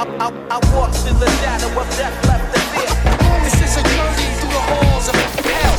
I walk through the shadow of death left to fear. This is a journey through the halls of hell.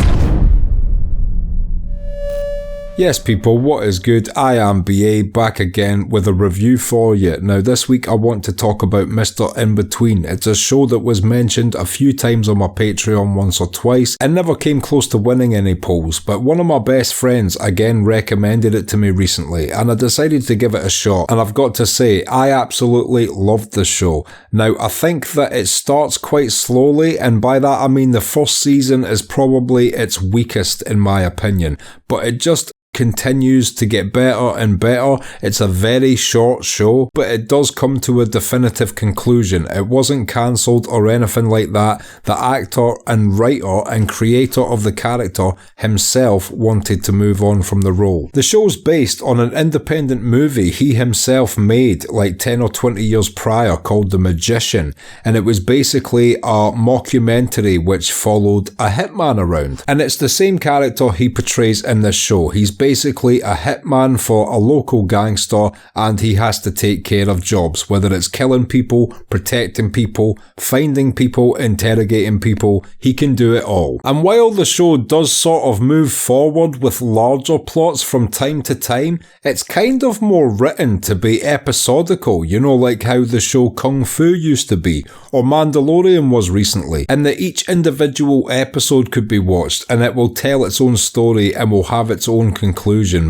Yes people, what is good? I am BA, back again with a review for you. Now this week I want to talk about Mr. Inbetween. It's a show that was mentioned a few times on my Patreon once or twice and never came close to winning any polls, but one of my best friends again recommended it to me recently and I decided to give it a shot, and I've got to say I absolutely loved the show. Now I think that it starts quite slowly, and by that I mean the first season is probably its weakest in my opinion, but it just continues to get better and better. It's a very short show, but it does come to a definitive conclusion. It wasn't cancelled or anything like that. The actor and writer and creator of the character himself wanted to move on from the role. The show's based on an independent movie he himself made like 10 or 20 years prior called The Magician, and it was basically a mockumentary which followed a hitman around. And it's the same character he portrays in this show. He's basically a hitman for a local gangster, and he has to take care of jobs, whether it's killing people, protecting people, finding people, interrogating people. He can do it all. And while the show does sort of move forward with larger plots from time to time, it's kind of more written to be episodical, you know, like how the show Kung Fu used to be, or Mandalorian was recently, and that each individual episode could be watched and it will tell its own story and will have its own conclusion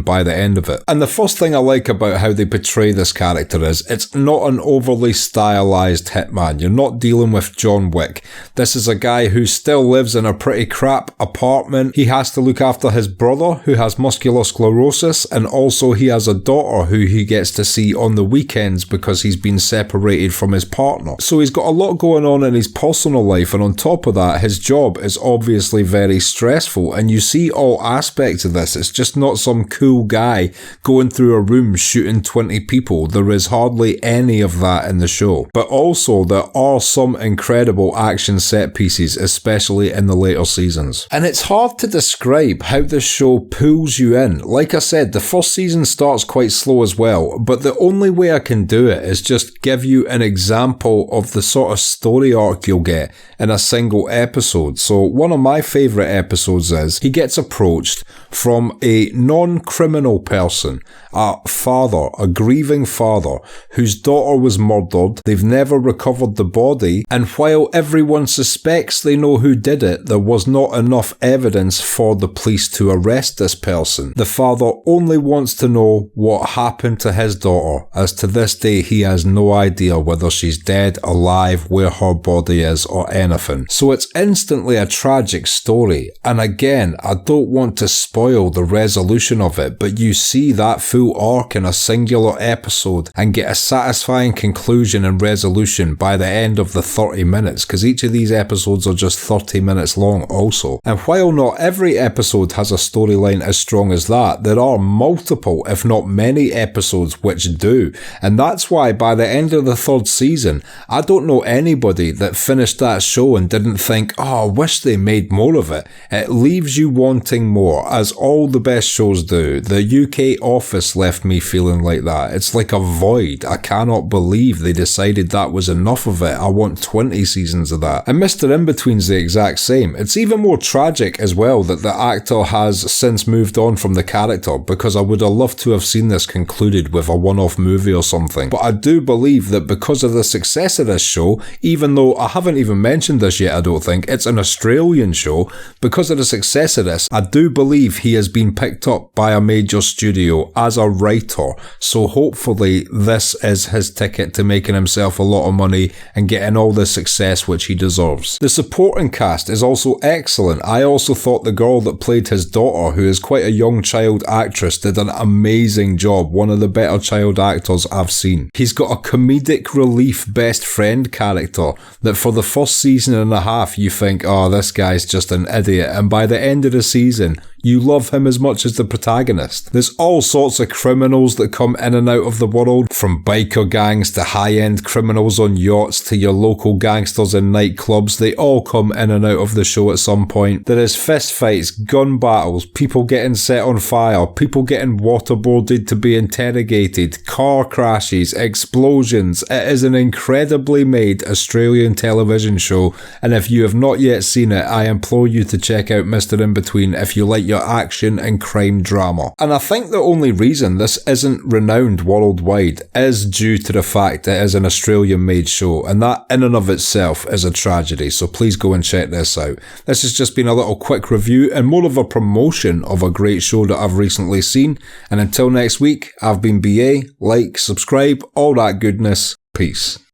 by the end of it. And the first thing I like about how they portray this character is it's not an overly stylized hitman. You're not dealing with John Wick. This is a guy who still lives in a pretty crap apartment. He has to look after his brother who has muscular sclerosis, and also he has a daughter who he gets to see on the weekends because he's been separated from his partner. So he's got a lot going on in his personal life, and on top of that his job is obviously very stressful, and you see all aspects of this. It's just not some cool guy going through a room shooting 20 people. There is hardly any of that in the show. But also there are some incredible action set pieces, especially in the later seasons. And it's hard to describe how this show pulls you in. Like I said, the first season starts quite slow as well, but the only way I can do it is just give you an example of the sort of story arc you'll get in a single episode. So one of my favourite episodes is he gets approached from a non-criminal person, a father, a grieving father, whose daughter was murdered. They've never recovered the body, and while everyone suspects they know who did it, there was not enough evidence for the police to arrest this person. The father only wants to know what happened to his daughter, as to this day he has no idea whether she's dead, alive, where her body is, or anything. So it's instantly a tragic story, and again, I don't want to spoil the resolution of it, but you see that full arc in a singular episode and get a satisfying conclusion and resolution by the end of the 30 minutes, because each of these episodes are just 30 minutes long also. And while not every episode has a storyline as strong as that, there are multiple, if not many episodes which do, and that's why by the end of the third season, I don't know anybody that finished that show and didn't think, oh, I wish they made more of it. It leaves you wanting more, as all the best shows do. The UK Office left me feeling like that. It's like a void. I cannot believe they decided that was enough of it. I want 20 seasons of that. And Mr. Inbetween's the exact same. It's even more tragic as well that the actor has since moved on from the character, because I would have loved to have seen this concluded with a one-off movie or something. But I do believe that because of the success of this show, even though I haven't even mentioned this yet, I don't think, it's an Australian show, because of the success of this, I do believe he has been picked up by a major studio as a writer, so hopefully this is his ticket to making himself a lot of money and getting all the success which he deserves. The supporting cast is also excellent. I also thought the girl that played his daughter, who is quite a young child actress, did an amazing job. One of the better child actors I've seen. He's got a comedic relief best friend character that for the first season and a half you think, oh, this guy's just an idiot, and by the end of the season You love him as much as the protagonist. There's all sorts of criminals that come in and out of the world, from biker gangs to high-end criminals on yachts to your local gangsters in nightclubs. They all come in and out of the show at some point. There is fist fights, gun battles, people getting set on fire, people getting waterboarded to be interrogated, car crashes, explosions. It is an incredibly made Australian television show, and if you have not yet seen it, I implore you to check out Mr. Inbetween if you like your action and crime drama. And I think the only reason this isn't renowned worldwide is due to the fact it is an Australian made show, and that in and of itself is a tragedy, so please go and check this out. This has just been a little quick review and more of a promotion of a great show that I've recently seen, and until next week, I've been BA. Like, subscribe, all that goodness. Peace.